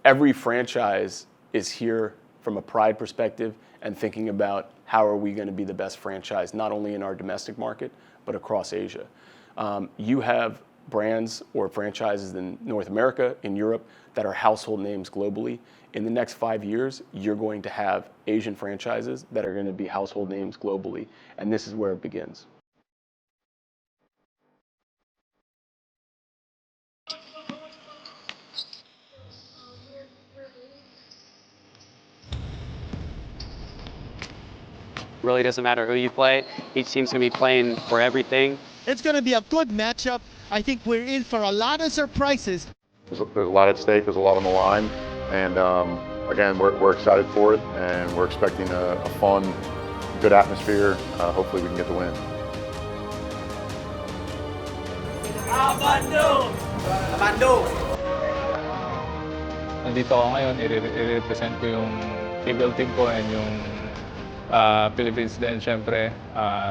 every franchise is here from a pride perspective and thinking about how are we going to be the best franchise, not only in our domestic market, but across Asia. You have brands or franchises in North America, in Europe, that are household names globally. In the next 5 years, you're going to have Asian franchises that are going to be household names globally, and this is where it begins. Really doesn't matter who you play. Each team's going to be playing for everything. It's going to be a good matchup. I think we're in for a lot of surprises. There's a lot at stake. There's a lot on the line. And again, we're excited for it, and we're expecting a fun, good atmosphere. Hopefully we can get the win. Nandito ako ngayon, i-represent ko yung cable team ko and yung Philippines din, syempre.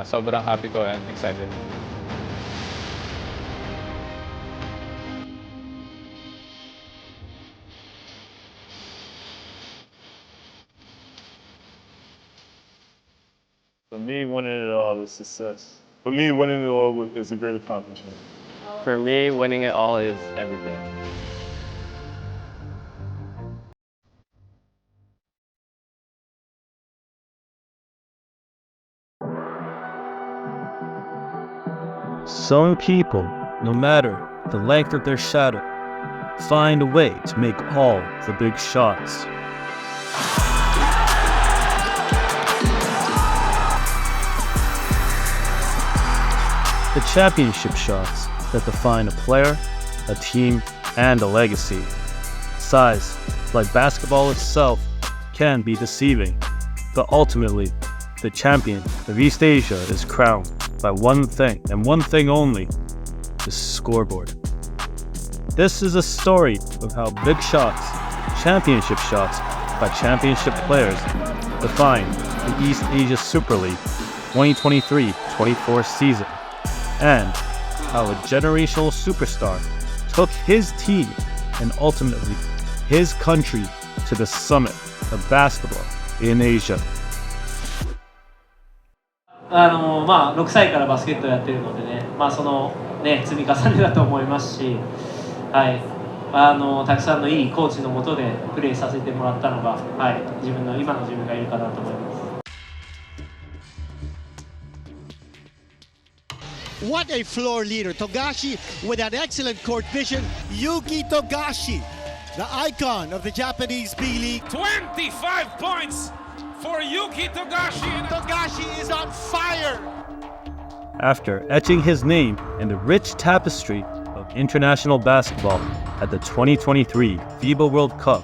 Sobrang happy ko and excited. For me, winning it all is success. For me, winning it all is a great accomplishment. For me, winning it all is everything. Some people, no matter the length of their shadow, find a way to make all the big shots. The championship shots that define a player, a team, and a legacy. Size, like basketball itself, can be deceiving, but ultimately, the champion of East Asia is crowned by one thing, and one thing only, the scoreboard. This is a story of how big shots, championship shots by championship players, define the East Asia Super League 2023-24 season, and how a generational superstar took his team and ultimately his country to the summit of basketball in Asia. 6歳からバスケットやってるのでね、そのね、積み重ねだと思いますし、はい、たくさんのいいコーチの下でプレーさせてもらったのが、はい、今の自分がいるかなと思います。What a floor leader. Togashi with an excellent court vision. Yuki Togashi, the icon of the Japanese B-League. 25 points for Yuki Togashi. Togashi is on fire. After etching his name in the rich tapestry of international basketball at the 2023 FIBA World Cup,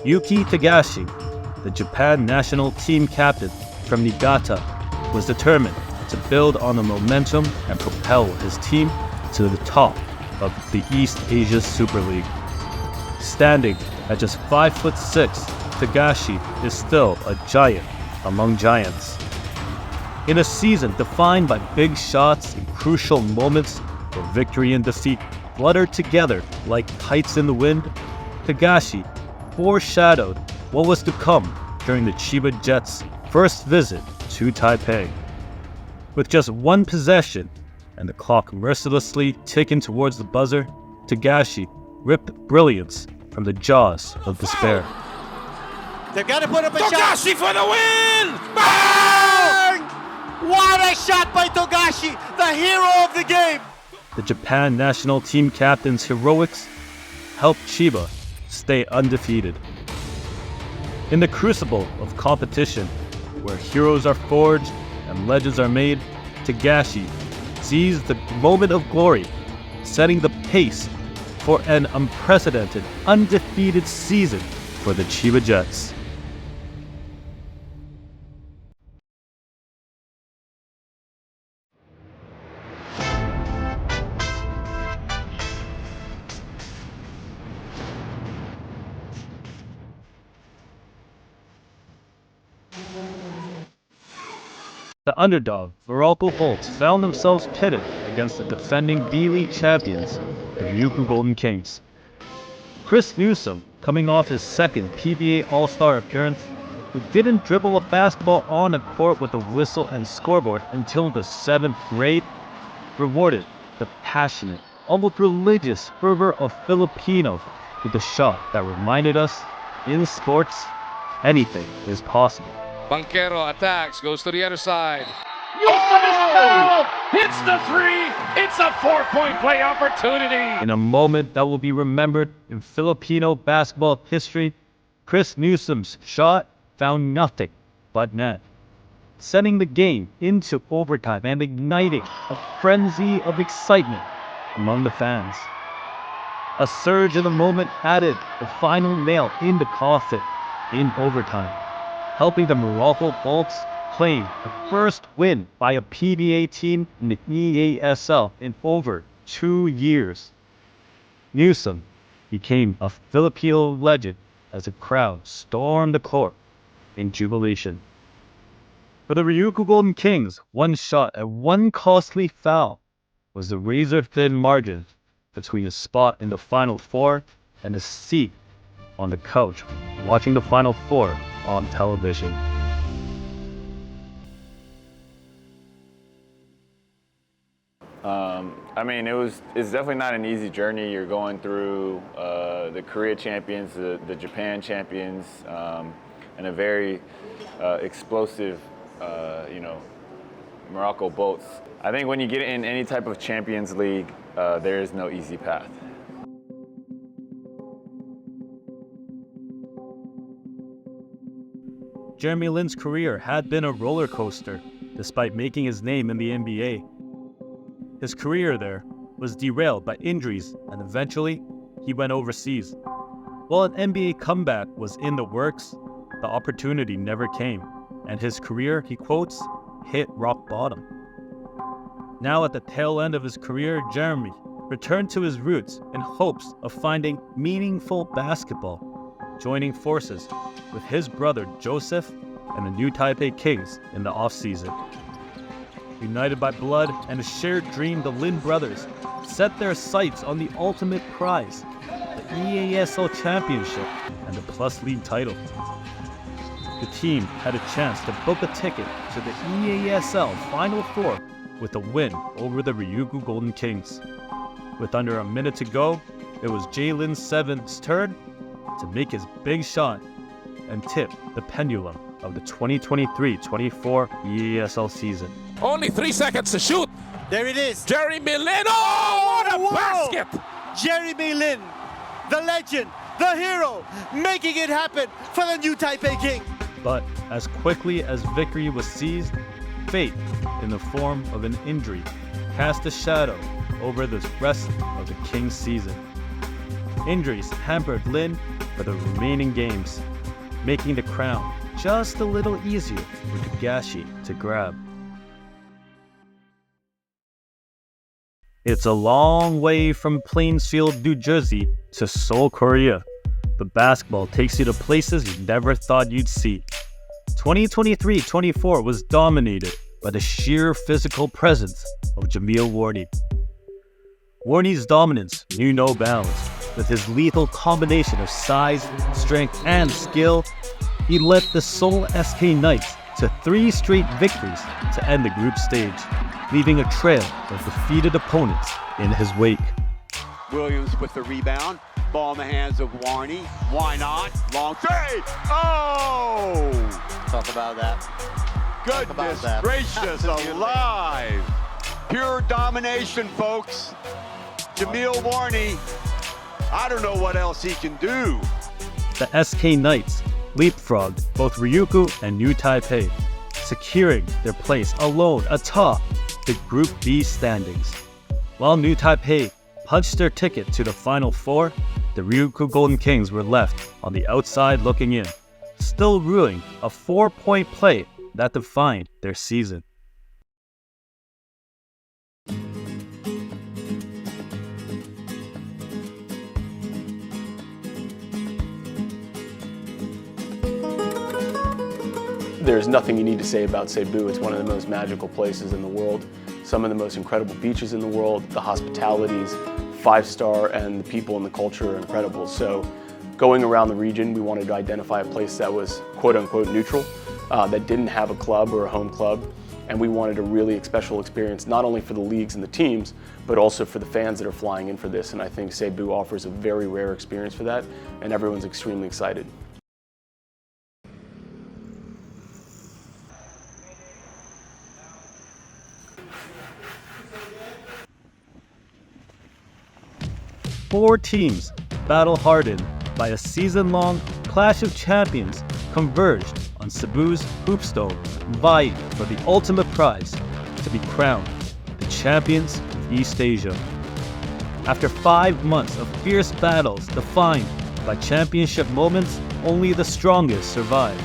Yuki Togashi, the Japan national team captain from Niigata, was determined to build on the momentum and propel his team to the top of the East Asia Super League. Standing at just 5'6", Togashi is still a giant among giants. In a season defined by big shots and crucial moments where victory and defeat fluttered together like kites in the wind, Togashi foreshadowed what was to come during the Chiba Jets' first visit to Taipei. With just one possession and the clock mercilessly ticking towards the buzzer, Togashi ripped brilliance from the jaws of despair. They've got to put up a Togashi shot. for the win! Bang! What a shot by Togashi, the hero of the game. The Japan national team captain's heroics helped Chiba stay undefeated. In the crucible of competition, where heroes are forged and legends are made, Togashi seized the moment of glory, setting the pace for an unprecedented, undefeated season for the Chiba Jets. The underdog, Morocco Bolts, found themselves pitted against the defending B-League champions, the Yuki Golden Kings. Chris Newsom, coming off his second PBA All-Star appearance, who didn't dribble a basketball on a court with a whistle and scoreboard until the 7th grade, rewarded the passionate, almost religious fervor of Filipinos with a shot that reminded us, in sports, anything is possible. Banquero attacks, goes to the other side. Oh! Hits the three! It's a 4-point play opportunity! In a moment that will be remembered in Filipino basketball history, Chris Newsom's shot found nothing but net, sending the game into overtime and igniting a frenzy of excitement among the fans. A surge in the moment added the final nail in the coffin in overtime, helping the Morocco Bolts claim the first win by a PBA team in the EASL in over 2 years. Newsom became a Filipino legend as the crowd stormed the court in jubilation. For the Ryukyu Golden Kings, one shot and one costly foul was the razor-thin margin between a spot in the Final Four and a seat on the couch watching the Final Four on television. It's definitely not an easy journey. You're going through the Korea champions, the Japan champions, and a very explosive, Morocco Bolts. I think when you get in any type of Champions League, there is no easy path. Jeremy Lin's career had been a roller coaster, despite making his name in the NBA. His career there was derailed by injuries, and eventually, he went overseas. While an NBA comeback was in the works, the opportunity never came, and his career, he quotes, hit rock bottom. Now at the tail end of his career, Jeremy returned to his roots in hopes of finding meaningful basketball, joining forces with his brother Joseph and the New Taipei Kings in the offseason. United by blood and a shared dream, the Lin brothers set their sights on the ultimate prize, the EASL Championship and the Plus League title. The team had a chance to book a ticket to the EASL Final Four with a win over the Ryukyu Golden Kings. With under a minute to go, it was Jalen Seven's turn to make his big shot and tip the pendulum of the 2023-24 EASL season. Only 3 seconds to shoot. There it is. Jeremy Lin. Oh, what a basket! Jeremy Lin, the legend, the hero, making it happen for the New Taipei King. But as quickly as victory was seized, fate, in the form of an injury, cast a shadow over the rest of the Kings season. Injuries hampered Lin for the remaining games, making the crown just a little easier for Togashi to grab. It's a long way from Plainsfield, New Jersey to Seoul, Korea, but basketball takes you to places you never thought you'd see. 2023-24 was dominated by the sheer physical presence of Jamil Warney. Warney's dominance knew no bounds. With his lethal combination of size, strength, and skill, he led the Seoul SK Knights to 3 straight victories to end the group stage, leaving a trail of defeated opponents in his wake. Williams with the rebound. Ball in the hands of Warney. Why not? Long three. Oh! Talk about that. Goodness gracious alive. Pure domination, folks. Jamil Warney, I don't know what else he can do. The SK Knights leapfrogged both Ryukyu and New Taipei, securing their place alone atop the Group B standings. While New Taipei punched their ticket to the Final Four, the Ryukyu Golden Kings were left on the outside looking in, still ruling a 4-point play that defined their season. There's nothing you need to say about Cebu. It's one of the most magical places in the world, some of the most incredible beaches in the world. The hospitality's 5-star, and the people and the culture are incredible. So going around the region, we wanted to identify a place that was quote-unquote neutral, that didn't have a club or a home club. And we wanted a really special experience, not only for the leagues and the teams, but also for the fans that are flying in for this. And I think Cebu offers a very rare experience for that, and everyone's extremely excited. Four teams, battle-hardened by a season-long clash of champions, converged on Cebu's Hoopstone, vying for the ultimate prize to be crowned the champions of East Asia. After 5 months of fierce battles defined by championship moments, only the strongest survived,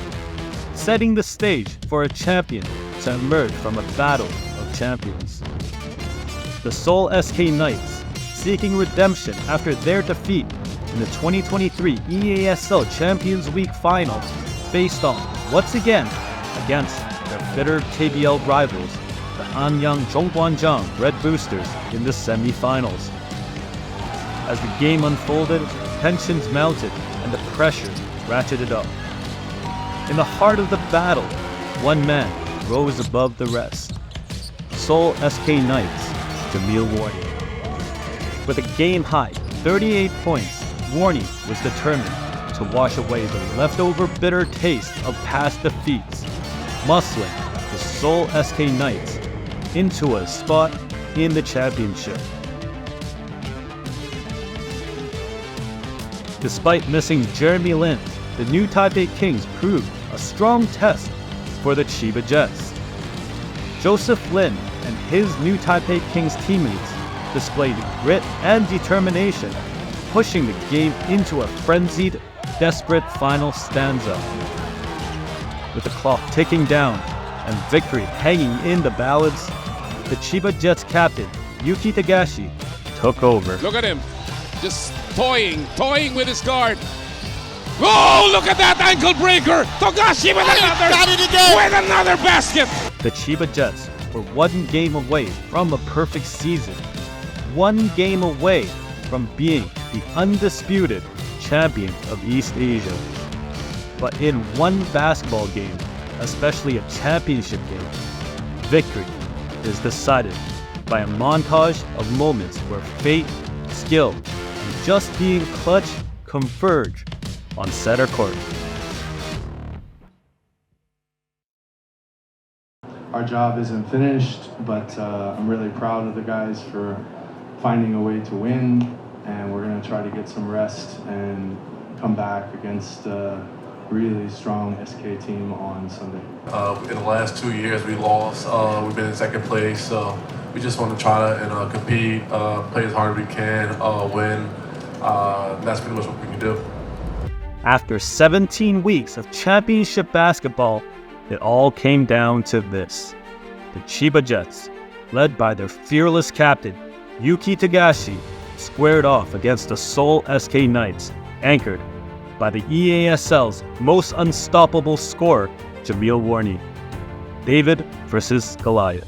setting the stage for a champion to emerge from a battle of champions. The Seoul SK Knights, seeking redemption after their defeat in the 2023 EASL Champions Week Finals, faced off once again against their bitter KBL rivals, the Anyang Jongwanjang Red Boosters, in the semi-finals. As the game unfolded, tensions mounted and the pressure ratcheted up. In the heart of the battle, one man rose above the rest. Seoul SK Knights' Jamil Warney. With a game-high 38 points, Warney was determined to wash away the leftover bitter taste of past defeats, muscling the Seoul SK Knights into a spot in the championship. Despite missing Jeremy Lin, the new Taipei Kings proved a strong test for the Chiba Jets. Joseph Lin and his new Taipei Kings teammates displayed grit and determination, pushing the game into a frenzied, desperate final stanza. With the clock ticking down and victory hanging in the balance, the Chiba Jets captain, Yuki Togashi, took over. Look at him, just toying with his guard. Oh, look at that ankle breaker! Togashi with another basket! The Chiba Jets were one game away from a perfect season, one game away from being the undisputed champion of East Asia. But in one basketball game, especially a championship game, victory is decided by a montage of moments where fate, skill, and just being clutch converge on center court. Our job isn't finished, but I'm really proud of the guys for finding a way to win, and we're going to try to get some rest and come back against a really strong SK team on Sunday. In the last 2 years we lost. We've been in second place, so we just want to try to compete, play as hard as we can, win. That's pretty much what we can do. After 17 weeks of championship basketball, it all came down to this. The Chiba Jets, led by their fearless captain, Yuki Togashi, squared off against the Seoul SK Knights, anchored by the EASL's most unstoppable scorer, Jamil Warney. David versus Goliath.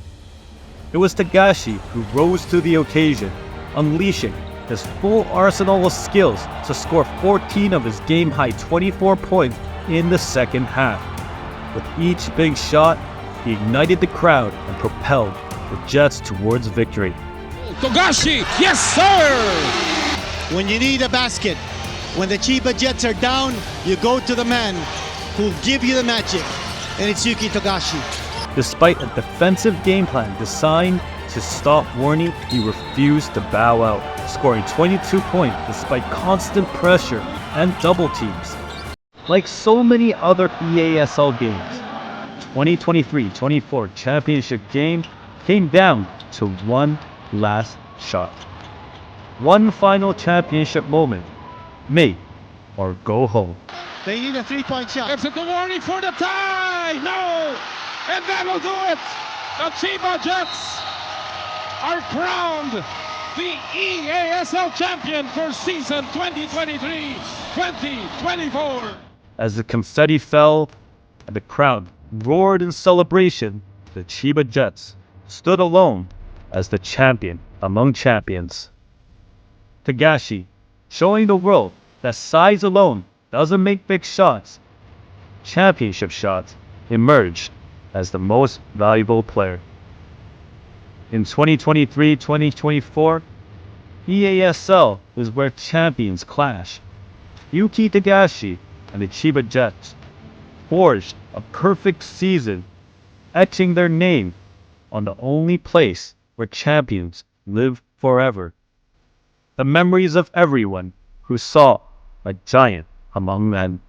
It was Togashi who rose to the occasion, unleashing his full arsenal of skills to score 14 of his game-high 24 points in the second half. With each big shot, he ignited the crowd and propelled the Jets towards victory. Togashi, yes sir! When you need a basket, when the Chiba Jets are down, you go to the man who'll give you the magic, and it's Yuki Togashi. Despite a defensive game plan designed to stop Warney, he refused to bow out, scoring 22 points despite constant pressure and double teams. Like so many other EASL games, 2023-24 championship game came down to one last shot. One final championship moment, make or go home. They need a three-point shot. Gives it to Warney for the tie! No! And that'll do it! The Chiba Jets are crowned the EASL champion for season 2023-2024. As the confetti fell and the crowd roared in celebration, the Chiba Jets stood alone as the champion among champions. Togashi, showing the world that size alone doesn't make big shots. Championship shots emerged as the most valuable player. In 2023-2024, EASL is where champions clash. Yuki Togashi and the Chiba Jets forged a perfect season, etching their name on the only place where champions live forever. The memories of everyone who saw a giant among men.